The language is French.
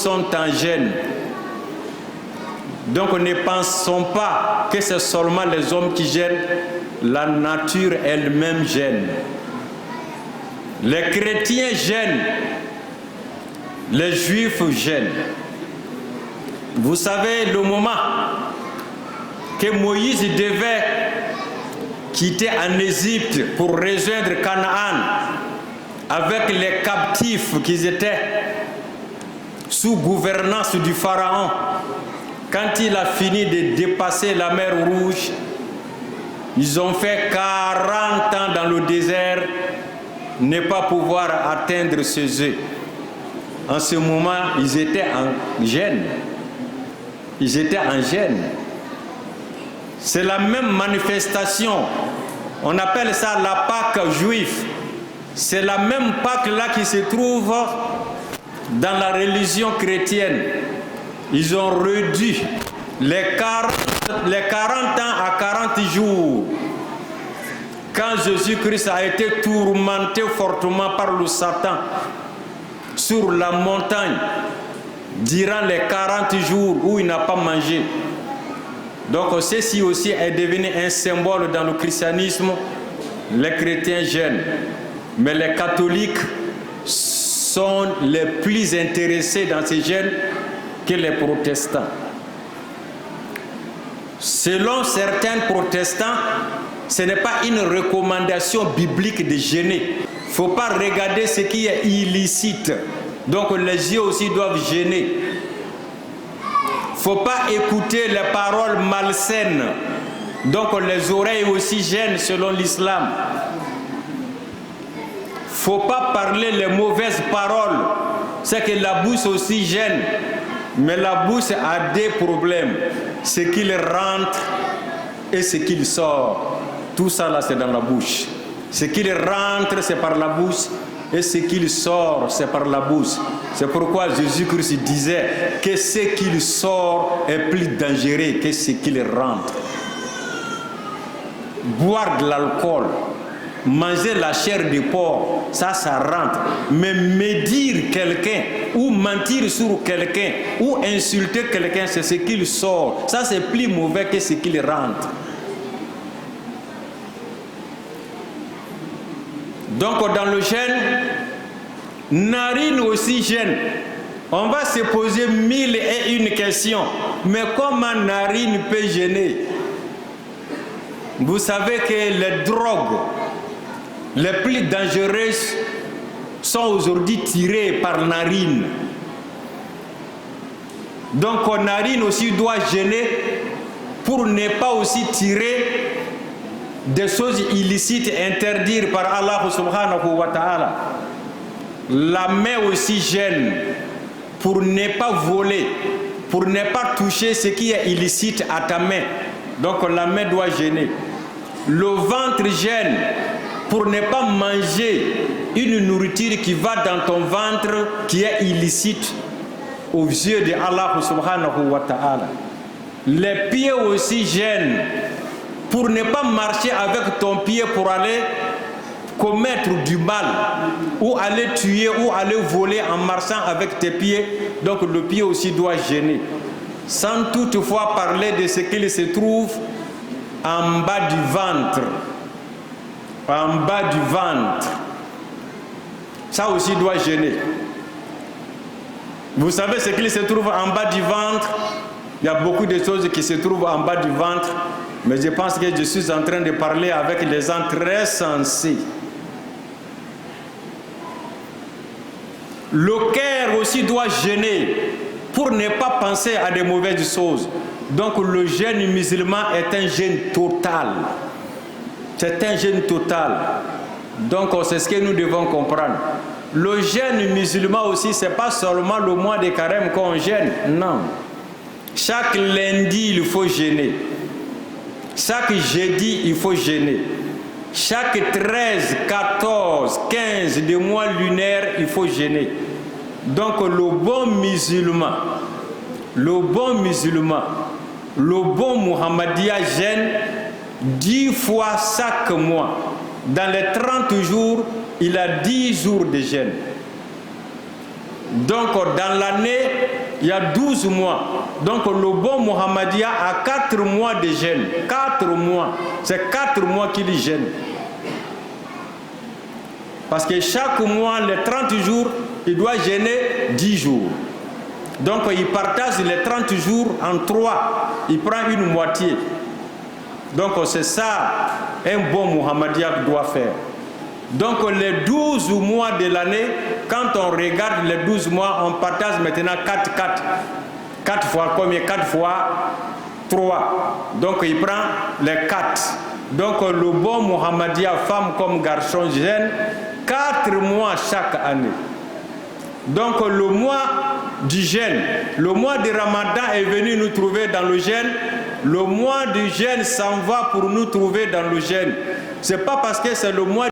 sont en jeûne. Donc ne pensons pas que c'est seulement les hommes qui jeûnent, la nature elle-même jeûne. Les chrétiens jeûnent, les juifs jeûnent. Vous savez, le moment que Moïse devait quitter en Égypte pour rejoindre Canaan avec les captifs qui étaient sous gouvernance du Pharaon, quand il a fini de dépasser la mer Rouge, ils ont fait 40 ans dans le désert, ne pas pouvoir atteindre ces œufs. En ce moment, ils étaient en jeûne. Ils étaient en jeûne. C'est la même manifestation. On appelle ça la Pâque juive. C'est la même Pâque-là qui se trouve dans la religion chrétienne. Ils ont réduit les 40 ans à 40 jours. Quand Jésus-Christ a été tourmenté fortement par le Satan sur la montagne, durant les 40 jours où il n'a pas mangé. Donc ceci aussi est devenu un symbole dans le christianisme. Les chrétiens jeûnent, mais les catholiques sont les plus intéressés dans ces jeûnes que les protestants. Selon certains protestants, ce n'est pas une recommandation biblique de jeûner. Il ne faut pas regarder ce qui est illicite. Donc les yeux aussi doivent jeûner. Il ne faut pas écouter les paroles malsaines. Donc les oreilles aussi jeûnent selon l'islam. Il ne faut pas parler les mauvaises paroles. C'est que la bouche aussi jeûne. Mais la bouche a des problèmes. Ce qu'il rentre et ce qu'il sort. Tout ça là c'est dans la bouche. Ce qu'il rentre c'est par la bouche. Et ce qu'il sort, c'est par la bouche. C'est pourquoi Jésus-Christ disait que ce qu'il sort est plus dangereux que ce qu'il rentre. Boire de l'alcool, manger la chair de porc, ça rentre. Mais médire quelqu'un, ou mentir sur quelqu'un, ou insulter quelqu'un, c'est ce qu'il sort. Ça, c'est plus mauvais que ce qu'il rentre. Donc dans le jeûne, narine aussi jeûne. On va se poser 1001 questions. Mais comment narine peut jeûner? Vous savez que les drogues les plus dangereuses sont aujourd'hui tirées par narine. Donc narine aussi doit jeûner pour ne pas aussi tirer des choses illicites interdites par Allah subhanahu wa ta'ala. La main aussi jeûne pour ne pas voler, pour ne pas toucher ce qui est illicite à ta main. Donc la main doit jeûner. Le ventre jeûne pour ne pas manger une nourriture qui va dans ton ventre qui est illicite aux yeux de Allah subhanahu wa ta'ala. Les pieds aussi jeûnent pour ne pas marcher avec ton pied pour aller commettre du mal, ou aller tuer, ou aller voler en marchant avec tes pieds. Donc le pied aussi doit jeûner. Sans toutefois parler de ce qu'il se trouve en bas du ventre. En bas du ventre. Ça aussi doit jeûner. Vous savez ce qu'il se trouve en bas du ventre? Il y a beaucoup de choses qui se trouvent en bas du ventre. Mais je pense que je suis en train de parler avec les gens très sensés. Le cœur aussi doit jeûner pour ne pas penser à de mauvaises choses. Donc le jeûne musulman est un jeûne total. C'est un jeûne total. Donc c'est ce que nous devons comprendre. Le jeûne musulman aussi, ce n'est pas seulement le mois de carême qu'on jeûne. Non. Chaque lundi, il faut jeûner. Chaque jeudi, il faut jeûner. Chaque 13, 14, 15 des mois lunaires, il faut jeûner. Donc le bon musulman, le bon Muhammadien jeûne 10 fois chaque mois. Dans les 30 jours, il a 10 jours de jeûne. Donc dans l'année, il y a 12 mois. Donc le bon Mohammedia a 4 mois de jeûne. 4 mois. C'est 4 mois qu'il jeûne. Parce que chaque mois, les 30 jours, il doit jeûner 10 jours. Donc il partage les 30 jours en 3. Il prend une moitié. Donc c'est ça un bon Mohammedia doit faire. Donc les 12 mois de l'année, quand on regarde les 12 mois, on partage maintenant 4. 4 fois combien? 4 fois 3. Donc il prend les 4. Donc le bon Mohammedia, femme comme garçon, jeûne 4 mois chaque année. Donc le mois du jeûne, le mois de Ramadan est venu nous trouver dans le jeûne. Le mois du jeûne s'en va pour nous trouver dans le jeûne. C'est pas parce que c'est le mois